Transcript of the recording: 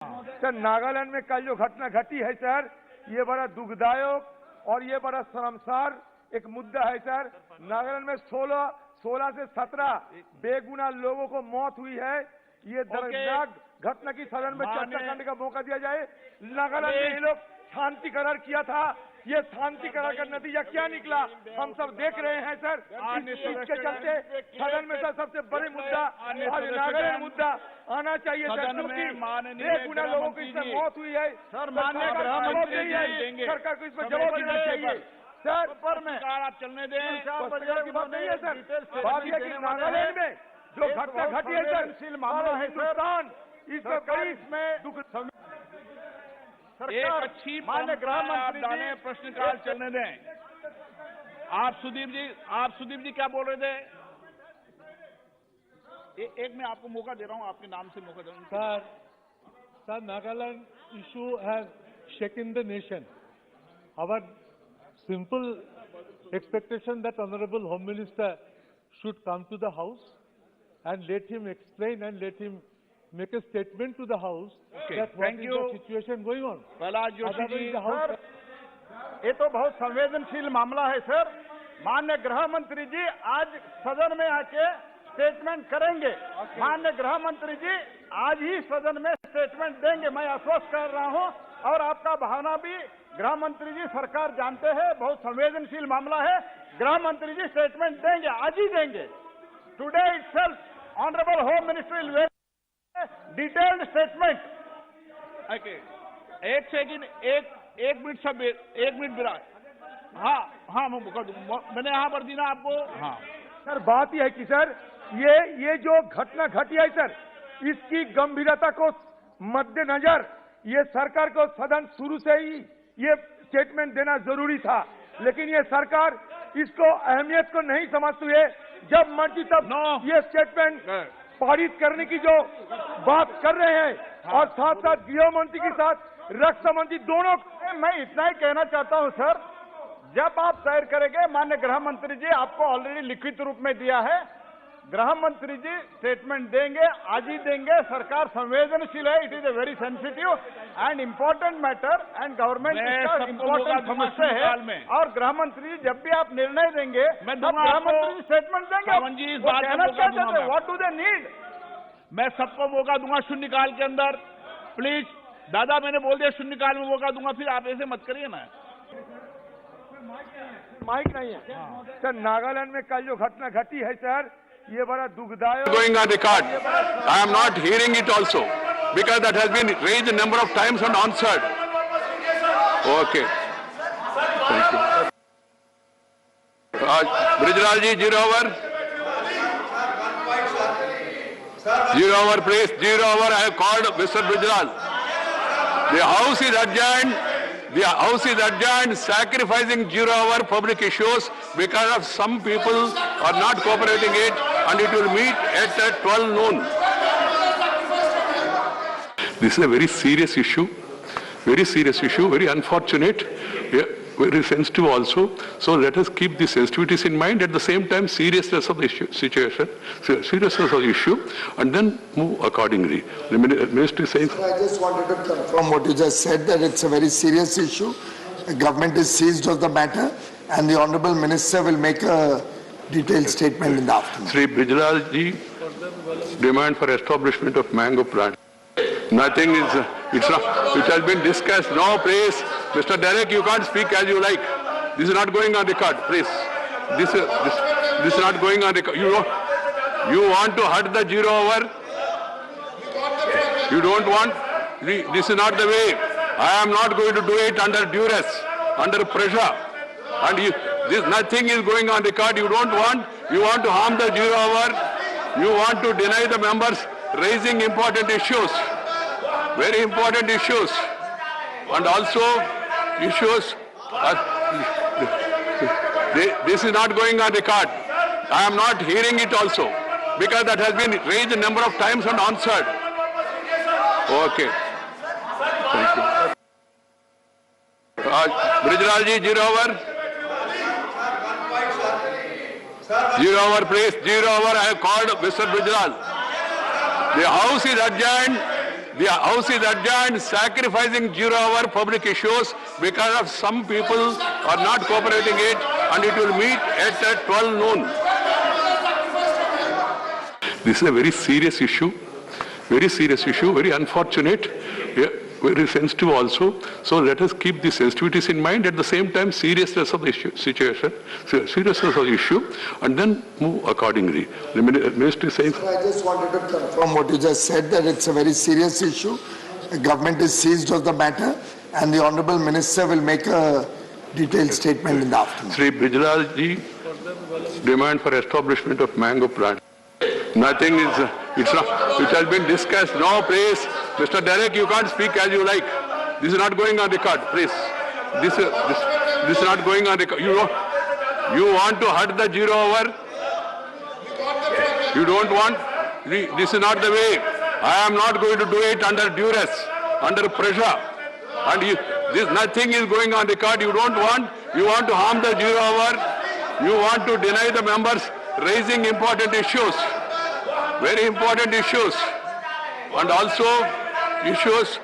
Sir, Nagaland में कल जो घटना घटी है सर, ये बड़ा दुखदायक और ये बड़ा शर्मसार एक मुद्दा है सर। नागालैंड में 16 से 17 बेगुनाह लोगों को मौत हुई है। ये दर्दनाक घटना की सदन में चर्चा करने का मौका दिया जाए। नागालैंड में ये लोग शांति करार किया था, ये शांति करार का नतीजा क्या निकला हम सब देख रहे हैं सर। इसके चलते सदन में सर सबसे बड़े मुद्दा आज नागालैंड मुद्दा आना चाहिए सर, क्योंकि बेगुनाह लोगों की इसमें मौत हुई है। सर, माननीय गृह मंत्री सरकार को इस पर जवाब देना चाहिए सर। आप चलने दें, की बात नहीं है सर, बात यह कि नागालैंड में जो घटना घटी है सर, मामला है हिंदुस्तान इस पर बड़ी दुख। एक अच्छी माननीय गृह मंत्री डाले प्रश्नकाल चलने दें। आप सुदीप जी क्या बोल रहे थे? एक मैं आपको मौका दे रहा हूं, आपके नाम से मौका दे रहा हूं। Sir, Nagaland issue has shaken the nation. Our simple expectation that Honorable Home Minister should come to the House and let him explain and let him make a statement to the House that what is the situation going on. Prahlad Joshi ji, sir, ये तो बहुत संवेदनशील मामला है sir. माननीय गृह मंत्री जी आज सदन में आके स्टेटमेंट करेंगे। माननीय गृह मंत्री जी आज ही सदन में स्टेटमेंट देंगे, मैं आश्वस्त कर रहा हूं। और आपका भावना भी गृह मंत्री जी सरकार जानते हैं, बहुत संवेदनशील मामला है। गृह मंत्री जी स्टेटमेंट देंगे, आज ही देंगे। Today itself honourable home minister will detailed statement. एक सेकंड, एक मिनट सब, एक मिनट विराट। हाँ मैं मौका दूंगा, मैंने यहाँ पर दी ना आपको। हाँ सर, बात यह है कि सर ये जो घटना घटी है सर, इसकी गंभीरता को मद्देनजर ये सरकार को सदन शुरू से ही ये स्टेटमेंट देना जरूरी था, लेकिन ये सरकार इसको अहमियत को नहीं समझती है। जब मर्जी तब ये स्टेटमेंट पारित करने की जो बात कर रहे हैं और साथ साथ गृह मंत्री के साथ रक्षा मंत्री दोनों। मैं इतना ही कहना चाहता हूं सर, जब आप तय करेंगे, माननीय गृह मंत्री जी आपको ऑलरेडी लिखित रूप में दिया है, गृह मंत्री जी स्टेटमेंट देंगे, आज ही देंगे। सरकार संवेदनशील है, it is a very sensitive and important matter and government important समस्या है। और गृह मंत्री जी जब भी आप निर्णय देंगे तब गृह मंत्री जी स्टेटमेंट देंगे। What do they need? मैं सबको मौका दूंगा शून्यकाल के अंदर, प्लीज। दादा मैंने बोल दिया शून्यकाल में मौका दूंगा, फिर आप ऐसे मत करिए ना। माइक नहीं है सर। नागालैंड में कल जो घटना घटी है सर, ये बड़ा दुखदायक। Going on record. I am not hearing it also because that has been raised a number of times and answered. Okay. Thank you. Brijlal ji, 0 hour. 0 hour, please. 0 hour. I have called Mr. Brijlal. The House is adjourned. The House is adjourned, sacrificing 0 hour public issues because of some people are not cooperating it, and it will meet at 12 noon. This is a very serious issue, very unfortunate, very sensitive also. So let us keep the sensitivities in mind, at the same time seriousness of the seriousness of the issue, and then move accordingly. The Minister is saying. I just wanted to confirm what you just said, that it's a very serious issue. The government is seized of the matter, and the Honourable Minister will make a detailed statement in the afternoon. Sri Brijlal ji, demand for establishment of mango plant. Nothing is, it has been discussed. No, please. Mr. Derek, you can't speak as you like. This is not going on record, please. This is not going on record. You want to hurt the 0 hour? You don't want? This is not the way. I am not going to do it under duress, under pressure. And nothing is going on record. You don't want. You want to harm the 0 hour. You want to deny the members raising important issues, very important issues, and also issues. This is not going on record. I am not hearing it also because that has been raised a number of times and answered. Okay. Thank you. Brijlal ji, 0 hour. 0 hour, please. 0 hour. I have called Mr. Brijlal. The House is adjourned, The House is adjourned, sacrificing 0 hour public issues because of some people are not cooperating it, and it will meet at 12 noon. This is a very serious issue, very unfortunate, very sensitive also. So let us keep the sensitivities in mind, at the same time seriousness of the situation, and then move accordingly. The Minister is saying... I just wanted to confirm what you just said, that it's a very serious issue. The government is seized of the matter, and the Honourable Minister will make a detailed statement in the afternoon. Sri Brijlal ji, demand for establishment of mango plant. Nothing is, it has been discussed. No, please. Mr. Derek, you can't speak as you like. This is not going on record, please. This is not going on record. You want to hurt the 0 hour? You don't want? This is not the way. I am not going to do it under duress, under pressure. And nothing is going on record. You don't want? You want to harm the 0 hour? You want to deny the members raising important issues. Very important issues, and also issues